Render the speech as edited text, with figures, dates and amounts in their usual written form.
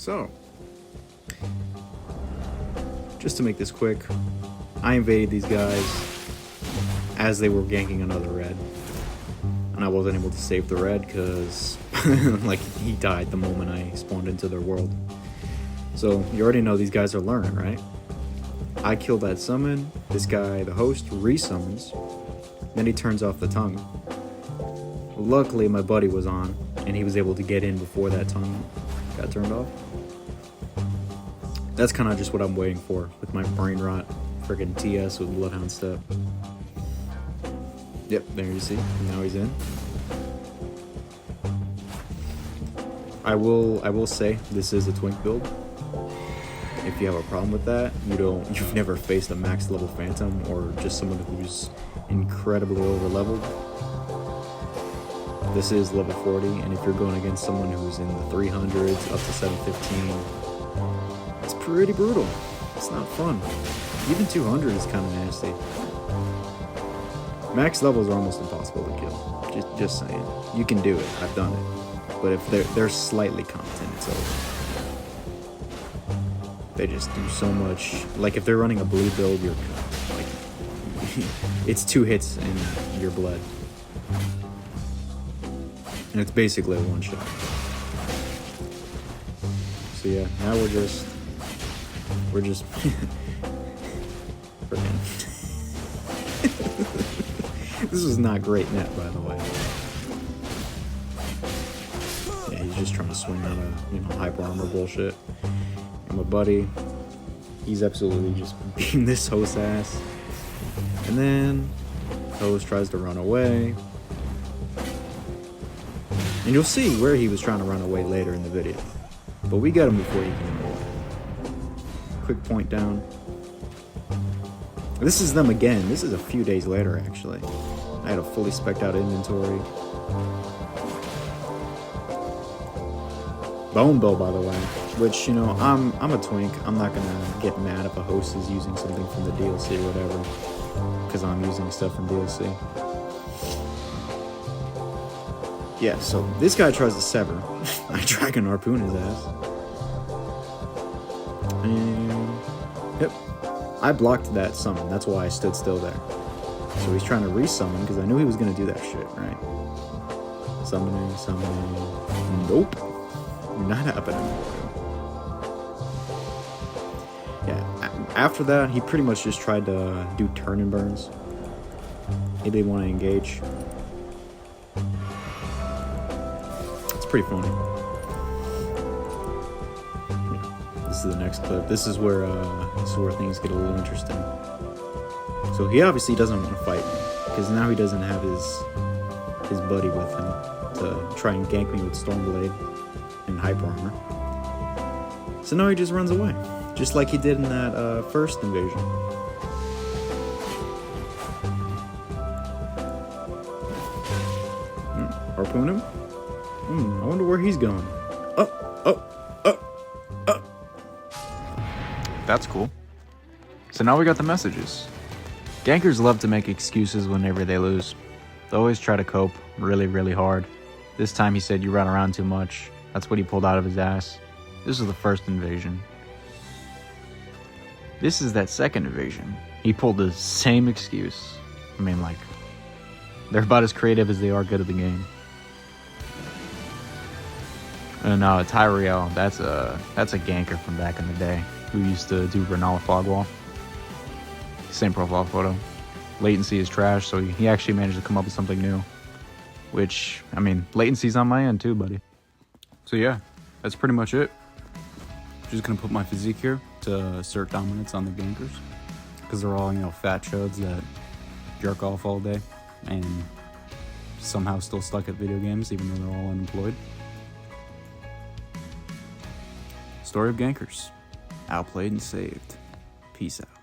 So, just to make this quick, I invaded these guys as they were ganking another red. And I wasn't able to save the red because like he died the moment I spawned into their world. So you already know these guys are learning, right? I killed that summon, this guy, the host, resummons, then he turns off the tongue. Luckily my buddy was on and he was able to get in before that tongue got turned off. That's kind of just what I'm waiting for with my brain rot friggin' TS with Bloodhound Step. Yep, there you see. Now he's in. I will say this is a Twink build. If you have a problem with that, you've never faced a max level Phantom or just someone who's incredibly over leveled. This is level 40, and if you're going against someone who's in the 300s up to 715, it's pretty brutal. It's not fun. Even 200 is kind of nasty. Max levels are almost impossible to kill. Just saying. You can do it. I've done it. But if they're slightly competent, it's over. They just do so much. Like if they're running a blue build, you're like, it's 2 hits and you're bled. And it's basically a one-shot. So yeah, now we're just This is not great net, by the way. Yeah, he's just trying to swing out of, hyper armor bullshit. And my buddy, he's absolutely just beating this host ass. And then host tries to run away. And you'll see where he was trying to run away later in the video. But we got him before he came away. Quick point down. This is them again. This is a few days later, actually. I had a fully spec'd out inventory. Bone Bill, by the way. Which, I'm a Twink. I'm not gonna get mad if a host is using something from the DLC or whatever. Because I'm using stuff from DLC. Yeah, so this guy tries to sever. I dragon harpoon his ass. And yep, I blocked that summon. That's why I stood still there. So he's trying to resummon because I knew he was gonna do that shit, right? Summoning. Nope, not happening. Yeah, after that he pretty much just tried to do turn and burns. He didn't want to engage. Pretty funny. This is the next clip. This is where things get a little interesting. So he obviously doesn't want to fight because now he doesn't have his buddy with him to try and gank me with Stormblade and Hyper Armor. So now he just runs away, just like he did in that first invasion. Harpoon him. I wonder where he's going. That's cool. So now we got the messages. Gankers love to make excuses whenever they lose. They always try to cope really, really hard. This time he said you run around too much. That's what he pulled out of his ass. This was the first invasion. This is that second invasion. He pulled the same excuse. I mean, like, they're about as creative as they are good at the game. And Tyrael, that's a ganker from back in the day who used to do Renala Fogwall. Same profile photo. Latency is trash, so he actually managed to come up with something new. Which, I mean, latency's on my end too, buddy. So yeah, that's pretty much it. Just gonna put my physique here to assert dominance on the gankers. Because they're all, fat chodes that jerk off all day and somehow still stuck at video games even though they're all unemployed. Story of Gankers. Outplayed and saved. Peace out.